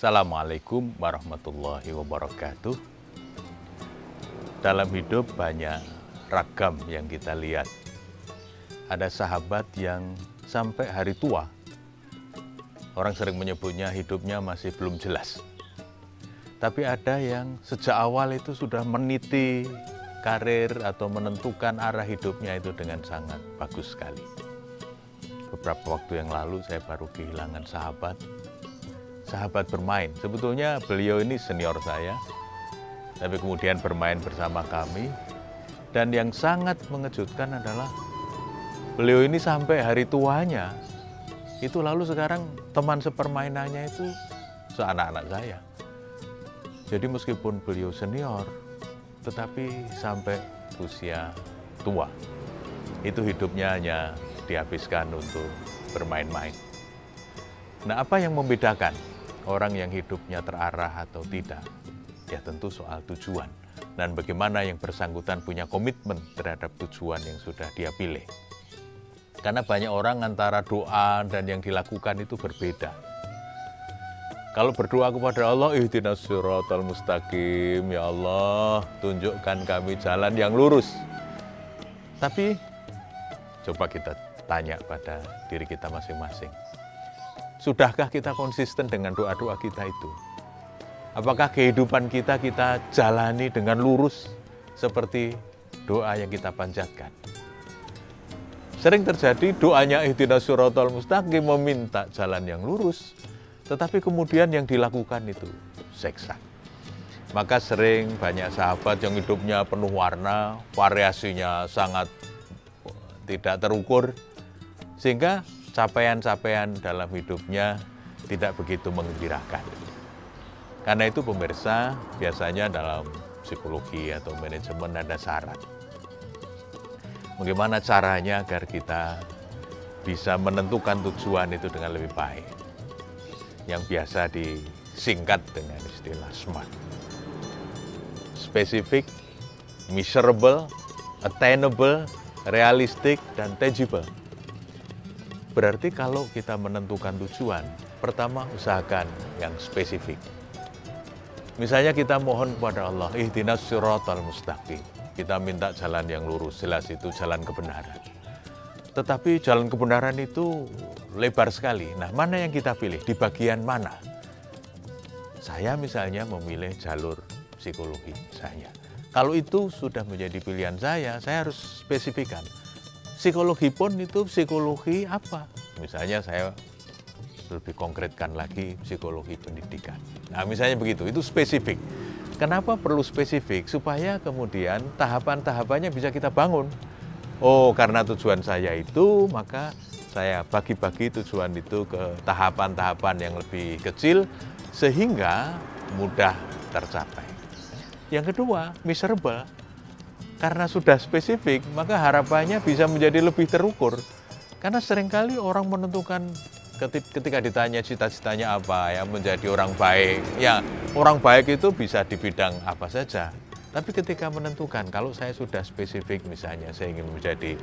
Assalamualaikum warahmatullahi wabarakatuh. Dalam hidup banyak ragam yang kita lihat. Ada sahabat yang sampai hari tua, orang sering menyebutnya hidupnya masih belum jelas. Tapi ada yang sejak awal itu sudah meniti karir atau menentukan arah hidupnya itu dengan sangat bagus sekali. Beberapa waktu yang lalu saya baru kehilangan sahabat bermain. Sebetulnya beliau ini senior saya, tapi kemudian bermain bersama kami. Dan yang sangat mengejutkan adalah beliau ini sampai hari tuanya, itu lalu sekarang teman sepermainannya itu seanak-anak saya. Jadi meskipun beliau senior, tetapi sampai usia tua, itu hidupnya hanya dihabiskan untuk bermain-main. Nah, apa yang membedakan orang yang hidupnya terarah atau tidak? Ya tentu soal tujuan dan bagaimana yang bersangkutan punya komitmen terhadap tujuan yang sudah dia pilih. Karena banyak orang antara doa dan yang dilakukan itu berbeda. Kalau berdoa kepada Allah, ihdinas siratal mustaqim, ya Allah, tunjukkan kami jalan yang lurus. Tapi coba kita tanya pada diri kita masing-masing. Sudahkah kita konsisten dengan doa-doa kita itu? Apakah kehidupan kita jalani dengan lurus seperti doa yang kita panjatkan? Sering terjadi doanya ihdinas siratal mustaqim meminta jalan yang lurus, tetapi kemudian yang dilakukan itu seksa. Maka sering banyak sahabat yang hidupnya penuh warna, variasinya sangat tidak terukur, sehingga capaian-capaian dalam hidupnya tidak begitu menggembirakan. Karena itu pemirsa, biasanya dalam psikologi atau manajemen ada syarat. Bagaimana caranya agar kita bisa menentukan tujuan itu dengan lebih baik. Yang biasa disingkat dengan istilah SMART. Spesifik, measurable, attainable, realistic, dan tangible. Berarti kalau kita menentukan tujuan, pertama usahakan yang spesifik. Misalnya kita mohon kepada Allah, ihdinas siratal mustaqim. Kita minta jalan yang lurus, jelas itu jalan kebenaran. Tetapi jalan kebenaran itu lebar sekali. Nah, mana yang kita pilih? Di bagian mana? Saya misalnya memilih jalur psikologi saya. Kalau itu sudah menjadi pilihan saya harus spesifikkan. Psikologi pun itu psikologi apa? Misalnya saya lebih konkretkan lagi psikologi pendidikan. Nah, misalnya begitu, itu spesifik. Kenapa perlu spesifik? Supaya kemudian tahapan-tahapannya bisa kita bangun. Oh, karena tujuan saya itu, maka saya bagi-bagi tujuan itu ke tahapan-tahapan yang lebih kecil, sehingga mudah tercapai. Yang kedua, measurable. Karena sudah spesifik, maka harapannya bisa menjadi lebih terukur. Karena seringkali orang menentukan ketika ditanya cita-citanya apa, ya menjadi orang baik. Ya, orang baik itu bisa di bidang apa saja. Tapi ketika menentukan, kalau saya sudah spesifik, misalnya saya ingin menjadi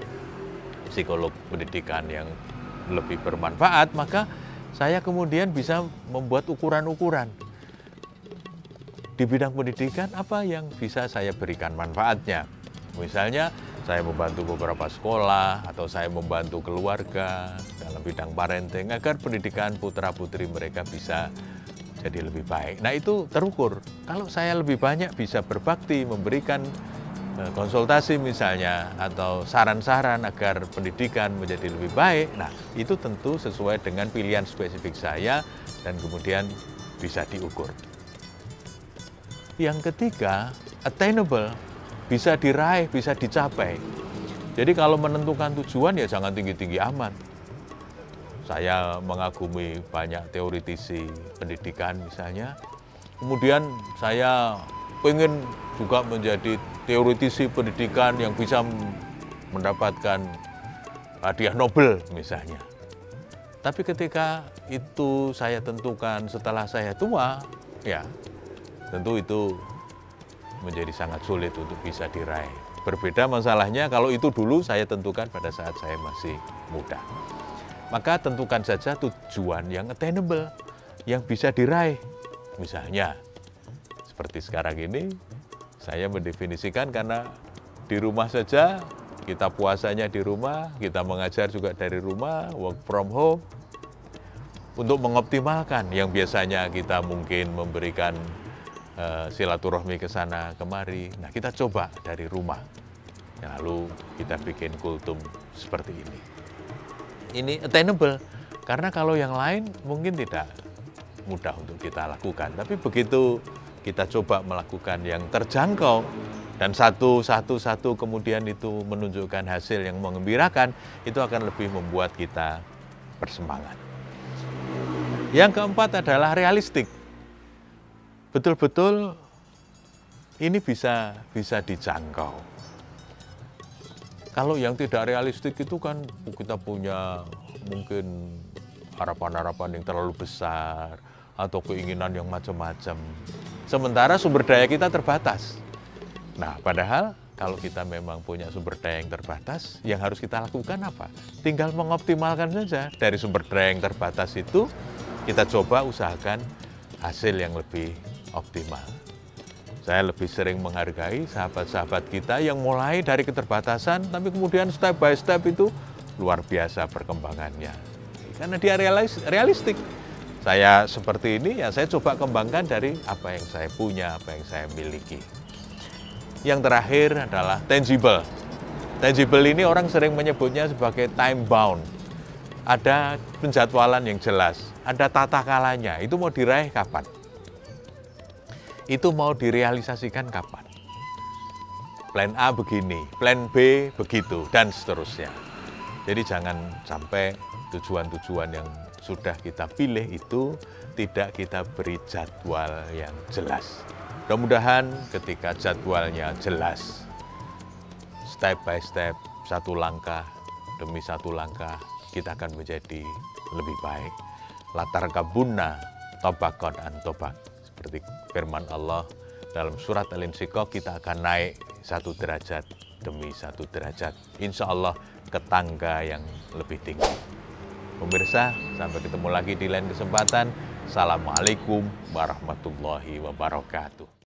psikolog pendidikan yang lebih bermanfaat, maka saya kemudian bisa membuat ukuran-ukuran. Di bidang pendidikan, apa yang bisa saya berikan manfaatnya? Misalnya, saya membantu beberapa sekolah atau saya membantu keluarga dalam bidang parenting agar pendidikan putra-putri mereka bisa jadi lebih baik. Nah, itu terukur. Kalau saya lebih banyak bisa berbakti, memberikan konsultasi misalnya atau saran-saran agar pendidikan menjadi lebih baik. Nah, itu tentu sesuai dengan pilihan spesifik saya dan kemudian bisa diukur. Yang ketiga, attainable. Bisa diraih, bisa dicapai. Jadi kalau menentukan tujuan ya jangan tinggi-tinggi amat. Saya mengagumi banyak teoritisi pendidikan misalnya. Kemudian saya ingin juga menjadi teoritisi pendidikan yang bisa mendapatkan hadiah Nobel misalnya. Tapi ketika itu saya tentukan setelah saya tua, ya tentu itu menjadi sangat sulit untuk bisa diraih. Berbeda masalahnya kalau itu dulu saya tentukan pada saat saya masih muda. Maka tentukan saja tujuan yang attainable, yang bisa diraih. Misalnya, seperti sekarang ini, saya mendefinisikan karena di rumah saja, kita puasanya di rumah, kita mengajar juga dari rumah, work from home. Untuk mengoptimalkan yang biasanya kita mungkin memberikan silaturahmi ke sana kemari, nah kita coba dari rumah. Lalu kita bikin kultum seperti ini. Ini attainable, karena kalau yang lain mungkin tidak mudah untuk kita lakukan. Tapi begitu kita coba melakukan yang terjangkau, dan satu kemudian itu menunjukkan hasil yang menggembirakan, itu akan lebih membuat kita bersemangat. Yang keempat adalah realistik. Betul-betul ini bisa dijangkau. Kalau yang tidak realistik itu kan kita punya mungkin harapan-harapan yang terlalu besar atau keinginan yang macam-macam. Sementara sumber daya kita terbatas. Nah, padahal kalau kita memang punya sumber daya yang terbatas, yang harus kita lakukan apa? Tinggal mengoptimalkan saja dari sumber daya yang terbatas itu, kita coba usahakan hasil yang lebih optimal. Saya lebih sering menghargai sahabat-sahabat kita yang mulai dari keterbatasan, tapi kemudian step by step itu luar biasa perkembangannya. Karena dia realistik. Saya seperti ini, ya saya coba kembangkan dari apa yang saya punya, apa yang saya miliki. Yang terakhir adalah tangible. Tangible ini orang sering menyebutnya sebagai time bound. Ada penjadwalan yang jelas, ada tata kalanya, itu mau diraih kapan? Itu mau direalisasikan kapan? Plan A begini, plan B begitu, dan seterusnya. Jadi jangan sampai tujuan-tujuan yang sudah kita pilih itu tidak kita beri jadwal yang jelas. Mudah-mudahan ketika jadwalnya jelas, step by step, satu langkah demi satu langkah, kita akan menjadi lebih baik. Latar kabunna tobakon an tobak. Seperti firman Allah dalam surat Al-Insyiqaq, kita akan naik satu derajat demi satu derajat. Insya Allah ke tangga yang lebih tinggi. Pemirsa, sampai ketemu lagi di lain kesempatan. Assalamualaikum warahmatullahi wabarakatuh.